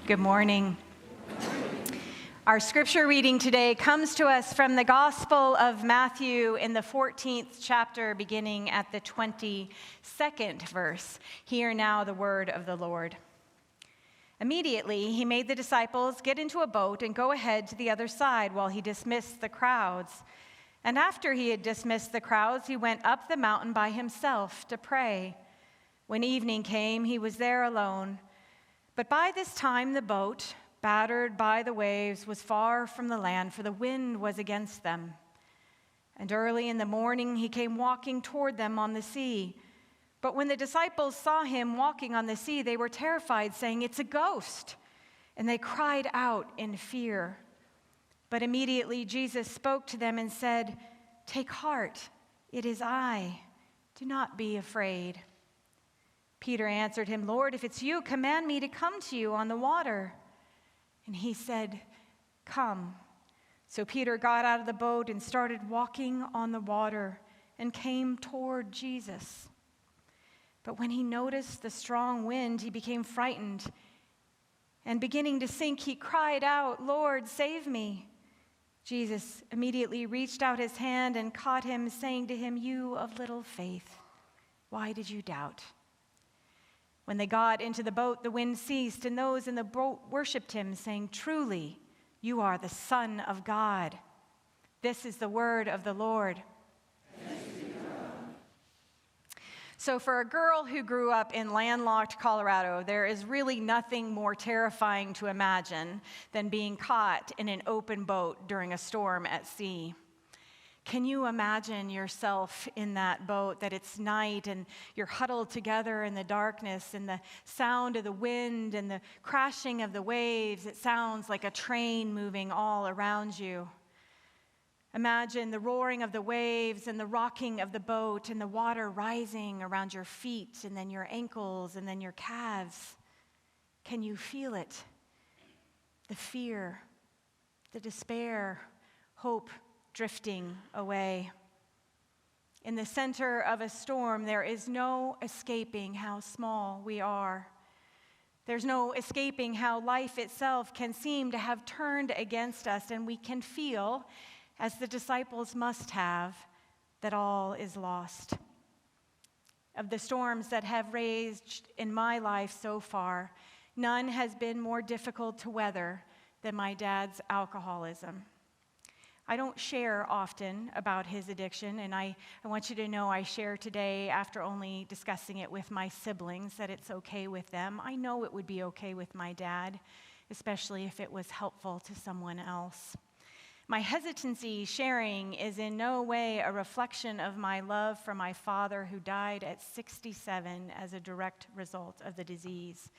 Good morning. Our scripture reading today comes to us from the Gospel of Matthew in the 14th chapter, beginning at the 22nd verse. Hear now the word of the Lord. Immediately, he made the disciples get into a boat and go ahead to the other side while he dismissed the crowds. And after he had dismissed the crowds, he went up the mountain by himself to pray. When evening came, he was there alone. But by this time the boat, battered by the waves, was far from the land, for the wind was against them. And early in the morning he came walking toward them on the sea. But when the disciples saw him walking on the sea, they were terrified, saying, "It's a ghost!" And they cried out in fear. But immediately Jesus spoke to them and said, "Take heart, it is I. Do not be afraid." Peter answered him, "Lord, if it's you, command me to come to you on the water." And he said, "Come." So Peter got out of the boat and started walking on the water and came toward Jesus. But when he noticed the strong wind, he became frightened. And beginning to sink, he cried out, "Lord, save me." Jesus immediately reached out his hand and caught him, saying to him, "You of little faith, why did you doubt?" When they got into the boat, the wind ceased, and those in the boat worshipped him, saying, "Truly, you are the Son of God." This is the word of the Lord. So for a girl who grew up in landlocked Colorado, there is really nothing more terrifying to imagine than being caught in an open boat during a storm at sea. Can you imagine yourself in that boat, that it's night and you're huddled together in the darkness and the sound of the wind and the crashing of the waves? It sounds like a train moving all around you. Imagine the roaring of the waves and the rocking of the boat and the water rising around your feet and then your ankles and then your calves. Can you feel it? The fear, the despair, hope drifting away. In the center of a storm, there is no escaping how small we are. There's no escaping how life itself can seem to have turned against us, and we can feel, as the disciples must have, that all is lost. Of the storms that have raged in my life so far, none has been more difficult to weather than my dad's alcoholism. I don't share often about his addiction, and I want you to know I share today after only discussing it with my siblings, that it's okay with them. I know it would be okay with my dad, especially if it was helpful to someone else. My hesitancy sharing is in no way a reflection of my love for my father, who died at 67 as a direct result of the disease.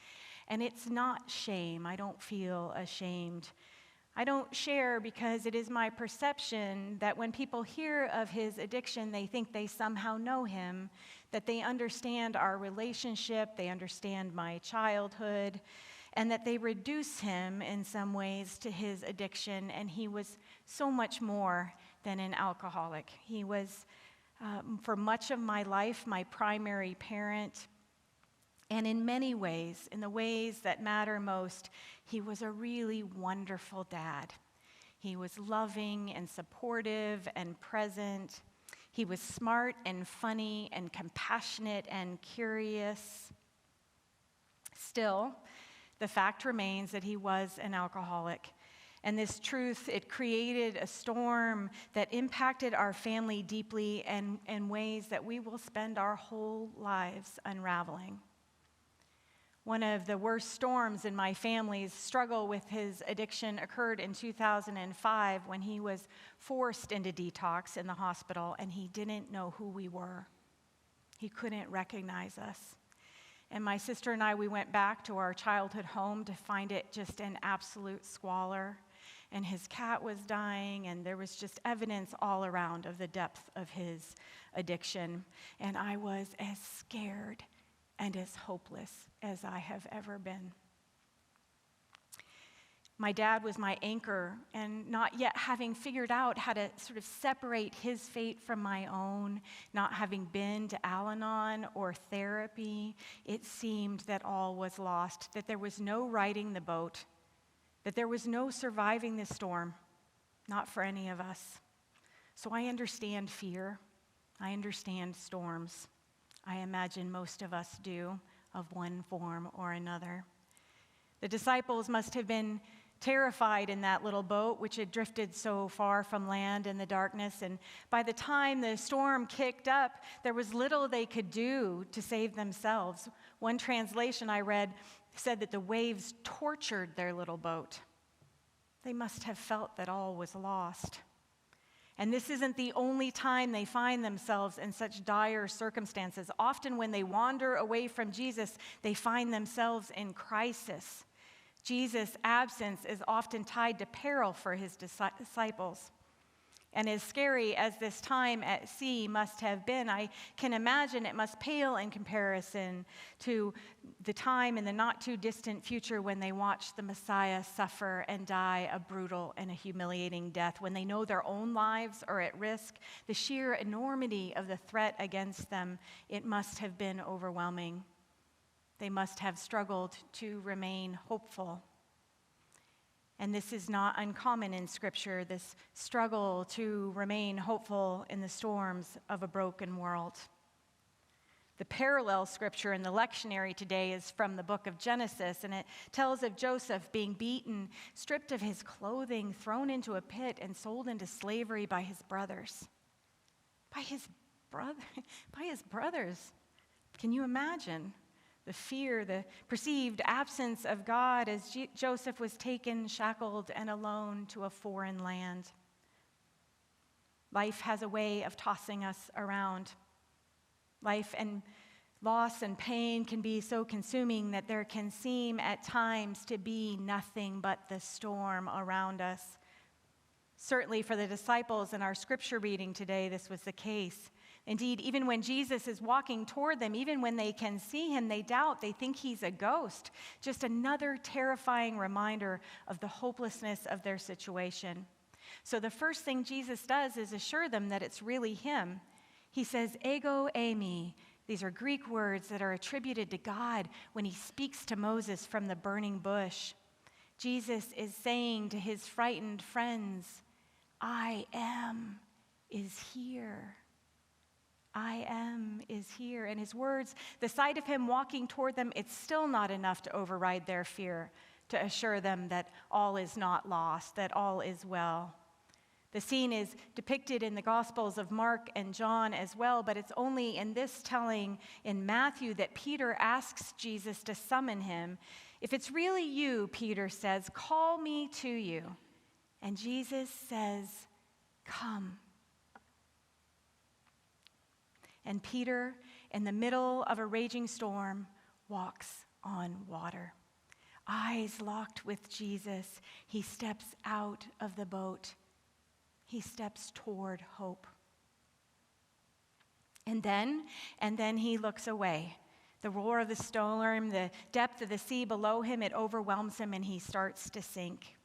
And it's not shame. I don't feel ashamed. I don't share because it is my perception that when people hear of his addiction, they think they somehow know him, that they understand our relationship, they understand my childhood, and that they reduce him in some ways to his addiction. And he was so much more than an alcoholic. He was, for much of my life, my primary parent. And in many ways, in the ways that matter most, he was a really wonderful dad. He was loving and supportive and present. He was smart and funny and compassionate and curious. Still, the fact remains that he was an alcoholic. And this truth, it created a storm that impacted our family deeply and in ways that we will spend our whole lives unraveling. One of the worst storms in my family's struggle with his addiction occurred in 2005 when he was forced into detox in the hospital, and he didn't know who we were. He couldn't recognize us. And my sister and I, we went back to our childhood home to find it just an absolute squalor. And his cat was dying, and there was just evidence all around of the depth of his addiction. And I was as scared and as hopeless as I have ever been. My dad was my anchor, and not yet having figured out how to sort of separate his fate from my own, not having been to Al-Anon or therapy, it seemed that all was lost, that there was no righting the boat, that there was no surviving the storm, not for any of us. So I understand fear. I understand storms. I imagine most of us do, of one form or another. The disciples must have been terrified in that little boat, which had drifted so far from land in the darkness. And by the time the storm kicked up, there was little they could do to save themselves. One translation I read said that the waves tortured their little boat. They must have felt that all was lost. And this isn't the only time they find themselves in such dire circumstances. Often when they wander away from Jesus, they find themselves in crisis. Jesus' absence is often tied to peril for his disciples. And as scary as this time at sea must have been, I can imagine it must pale in comparison to the time in the not-too-distant future when they watch the Messiah suffer and die a brutal and a humiliating death. When they know their own lives are at risk, the sheer enormity of the threat against them, it must have been overwhelming. They must have struggled to remain hopeful. And this is not uncommon in Scripture, this struggle to remain hopeful in the storms of a broken world. The parallel scripture in the lectionary today is from the book of Genesis, and it tells of Joseph being beaten, stripped of his clothing, thrown into a pit, and sold into slavery by his brothers. By his brothers. Can you imagine? The fear, the perceived absence of God as Joseph was taken, shackled, and alone to a foreign land. Life has a way of tossing us around. Life and loss and pain can be so consuming that there can seem at times to be nothing but the storm around us. Certainly for the disciples in our scripture reading today, this was the case. Indeed, even when Jesus is walking toward them, even when they can see him, they doubt, they think he's a ghost. Just another terrifying reminder of the hopelessness of their situation. So the first thing Jesus does is assure them that it's really him. He says, ego eimi. These are Greek words that are attributed to God when he speaks to Moses from the burning bush. Jesus is saying to his frightened friends, I am is here. I am is here. And his words, the sight of him walking toward them, it's still not enough to override their fear, to assure them that all is not lost, that all is well. The scene is depicted in the Gospels of Mark and John as well, but it's only in this telling in Matthew that Peter asks Jesus to summon him. If it's really you, Peter says, call me to you. And Jesus says, come. And Peter, in the middle of a raging storm, walks on water. Eyes locked with Jesus, he steps out of the boat. He steps toward hope. And then he looks away. The roar of the storm, the depth of the sea below him, it overwhelms him and he starts to sink.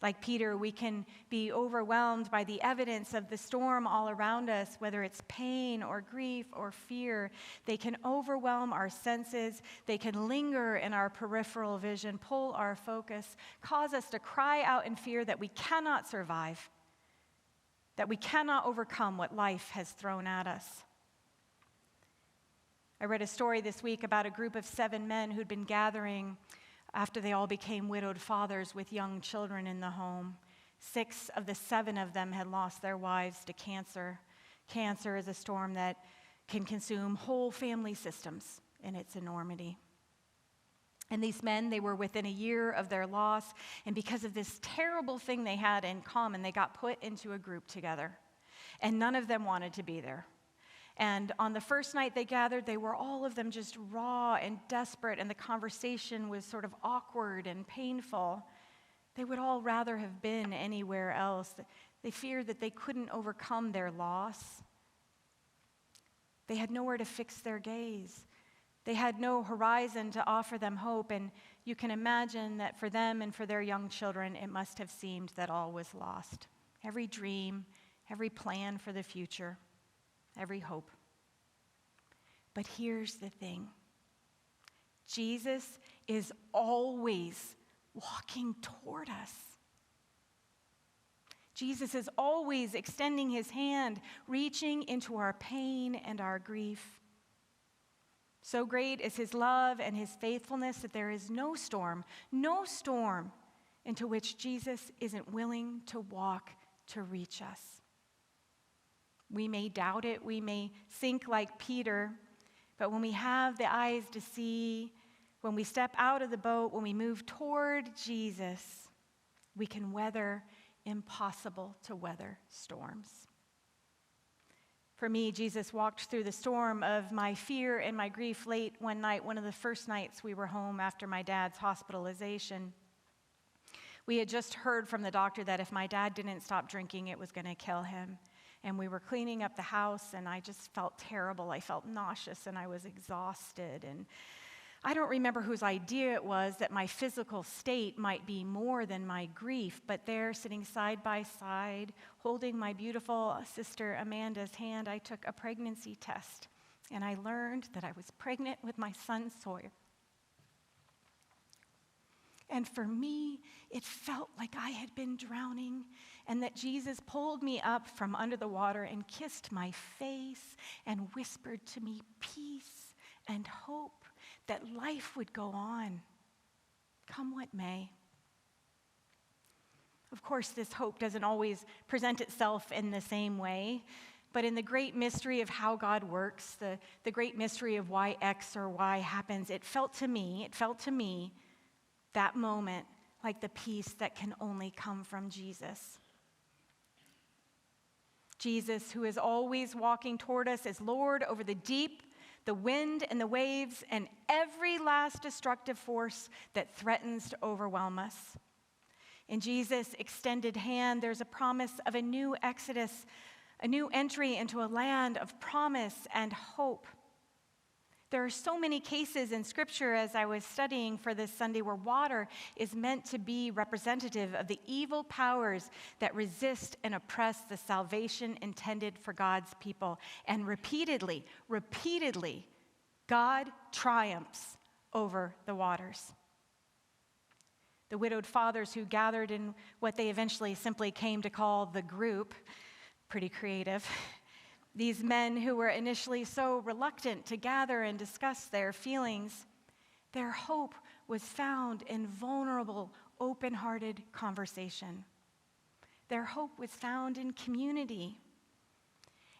Like Peter, we can be overwhelmed by the evidence of the storm all around us, whether it's pain or grief or fear. They can overwhelm our senses. They can linger in our peripheral vision, pull our focus, cause us to cry out in fear that we cannot survive, that we cannot overcome what life has thrown at us. I read a story this week about a group of 7 men who'd been gathering after they all became widowed fathers with young children in the home. 6 of the 7 of them had lost their wives to cancer. Cancer is a storm that can consume whole family systems in its enormity. And these men, they were within a year of their loss, and because of this terrible thing they had in common, they got put into a group together. And none of them wanted to be there. And on the first night they gathered, they were all of them just raw and desperate, and the conversation was sort of awkward and painful. They would all rather have been anywhere else. They feared that they couldn't overcome their loss. They had nowhere to fix their gaze. They had no horizon to offer them hope, and you can imagine that for them and for their young children, it must have seemed that all was lost. Every dream, every plan for the future, every hope. But here's the thing. Jesus is always walking toward us. Jesus is always extending his hand, reaching into our pain and our grief. So great is his love and his faithfulness that there is no storm into which Jesus isn't willing to walk to reach us. We may doubt it, we may sink like Peter, but when we have the eyes to see, when we step out of the boat, when we move toward Jesus, we can weather impossible to weather storms. For me, Jesus walked through the storm of my fear and my grief late one night, one of the first nights we were home after my dad's hospitalization. We had just heard from the doctor that if my dad didn't stop drinking, it was going to kill him. And we were cleaning up the house, and I just felt terrible. I felt nauseous, and I was exhausted. And I don't remember whose idea it was that my physical state might be more than my grief, but there, sitting side by side, holding my beautiful sister Amanda's hand, I took a pregnancy test, and I learned that I was pregnant with my son Sawyer. And for me, it felt like I had been drowning, and that Jesus pulled me up from under the water and kissed my face and whispered to me peace and hope, that life would go on, come what may. Of course, this hope doesn't always present itself in the same way, but in the great mystery of how God works, the great mystery of why X or Y happens, it felt to me, that moment, like the peace that can only come from Jesus. Jesus, who is always walking toward us as Lord over the deep, the wind and the waves, and every last destructive force that threatens to overwhelm us. In Jesus' extended hand, there's a promise of a new exodus, a new entry into a land of promise and hope. There are so many cases in Scripture, as I was studying for this Sunday, where water is meant to be representative of the evil powers that resist and oppress the salvation intended for God's people. And repeatedly, God triumphs over the waters. The widowed fathers who gathered in what they eventually simply came to call the group, pretty creative. These men who were initially so reluctant to gather and discuss their feelings, their hope was found in vulnerable, open-hearted conversation. Their hope was found in community.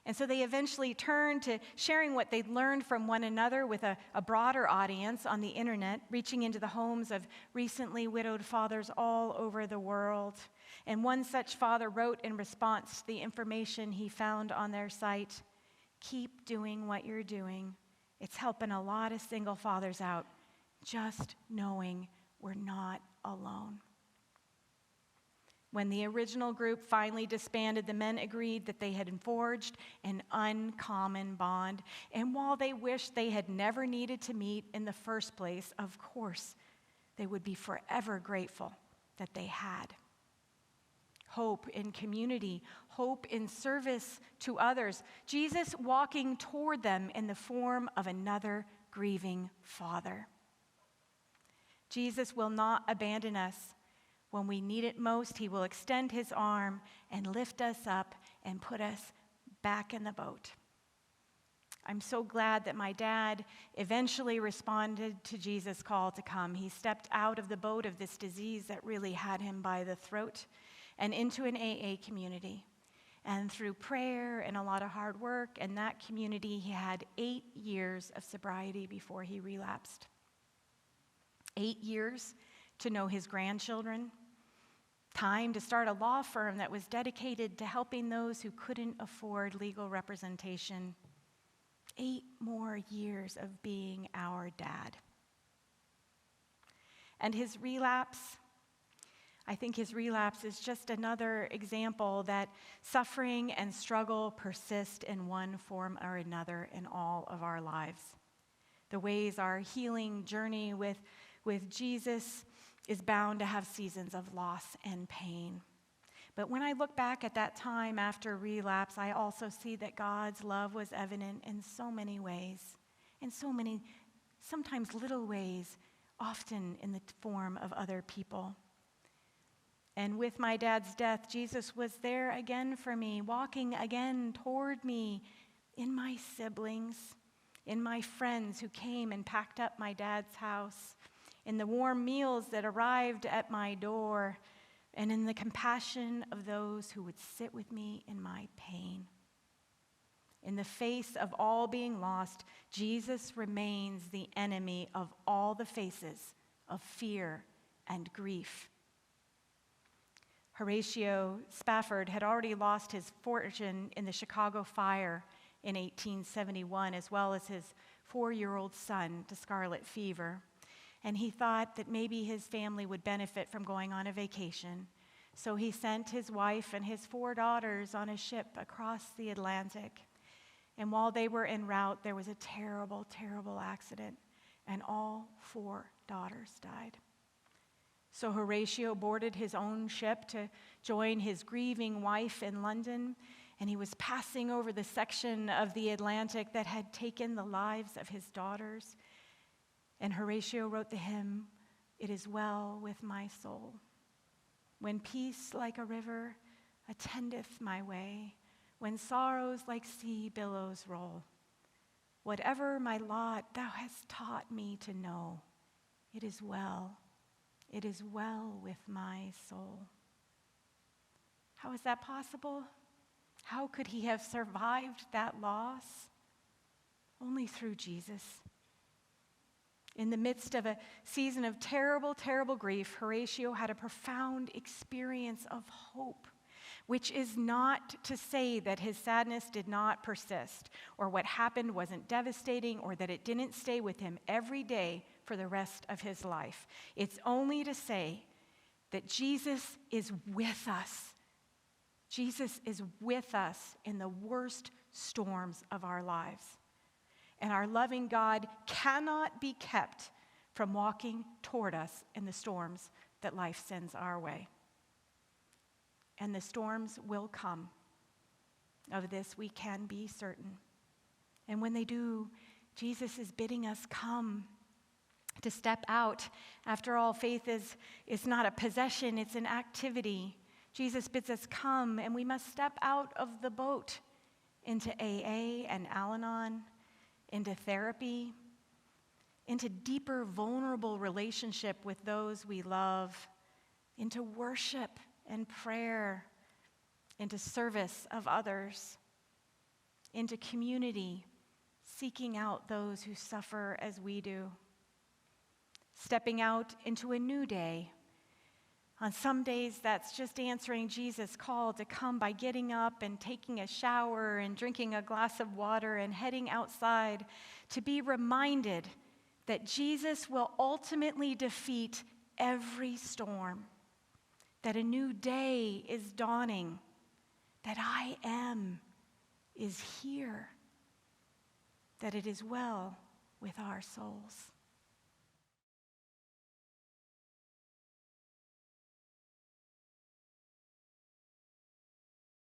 And so they eventually turned to sharing what they'd learned from one another with a broader audience on the internet, reaching into the homes of recently widowed fathers all over the world. And one such father wrote in response to the information he found on their site, "Keep doing what you're doing. It's helping a lot of single fathers out, just knowing we're not alone." When the original group finally disbanded, the men agreed that they had forged an uncommon bond. And while they wished they had never needed to meet in the first place, of course, they would be forever grateful that they had. Hope in community, hope in service to others. Jesus walking toward them in the form of another grieving father. Jesus will not abandon us. When we need it most, he will extend his arm and lift us up and put us back in the boat. I'm so glad that my dad eventually responded to Jesus' call to come. He stepped out of the boat of this disease that really had him by the throat and into an AA community. And through prayer and a lot of hard work in that community, he had 8 years of sobriety before he relapsed. 8 years to know his grandchildren. Time to start a law firm that was dedicated to helping those who couldn't afford legal representation. 8 more years of being our dad. And his relapse, I think his relapse is just another example that suffering and struggle persist in one form or another in all of our lives. The ways our healing journey with Jesus is bound to have seasons of loss and pain. But when I look back at that time after relapse, I also see that God's love was evident in so many ways, in so many, sometimes little ways, often in the form of other people. And with my dad's death, Jesus was there again for me, walking again toward me, in my siblings, in my friends who came and packed up my dad's house, in the warm meals that arrived at my door, and in the compassion of those who would sit with me in my pain. In the face of all being lost, Jesus remains the enemy of all the faces of fear and grief. Horatio Spafford had already lost his fortune in the Chicago fire in 1871, as well as his 4-year-old son to scarlet fever. And he thought that maybe his family would benefit from going on a vacation. So he sent his wife and his 4 daughters on a ship across the Atlantic. And while they were en route, there was a terrible, terrible accident, and all 4 daughters died. So Horatio boarded his own ship to join his grieving wife in London, and he was passing over the section of the Atlantic that had taken the lives of his daughters. And Horatio wrote the hymn, "It is well with my soul. When peace like a river attendeth my way, when sorrows like sea billows roll, whatever my lot thou hast taught me to know, it is well with my soul." How is that possible? How could he have survived that loss? Only through Jesus. In the midst of a season of terrible, terrible grief, Horatio had a profound experience of hope, which is not to say that his sadness did not persist, or what happened wasn't devastating, or that it didn't stay with him every day for the rest of his life. It's only to say that Jesus is with us. Jesus is with us in the worst storms of our lives. And our loving God cannot be kept from walking toward us in the storms that life sends our way. And the storms will come. Of this we can be certain. And when they do, Jesus is bidding us come, to step out. After all, faith is not a possession, it's an activity. Jesus bids us come, and we must step out of the boat into AA and Al-Anon, into therapy, into deeper, vulnerable relationship with those we love, into worship and prayer, into service of others, into community, seeking out those who suffer as we do, stepping out into a new day. On some days, that's just answering Jesus' call to come by getting up and taking a shower and drinking a glass of water and heading outside to be reminded that Jesus will ultimately defeat every storm, that a new day is dawning, that I am is here, that it is well with our souls.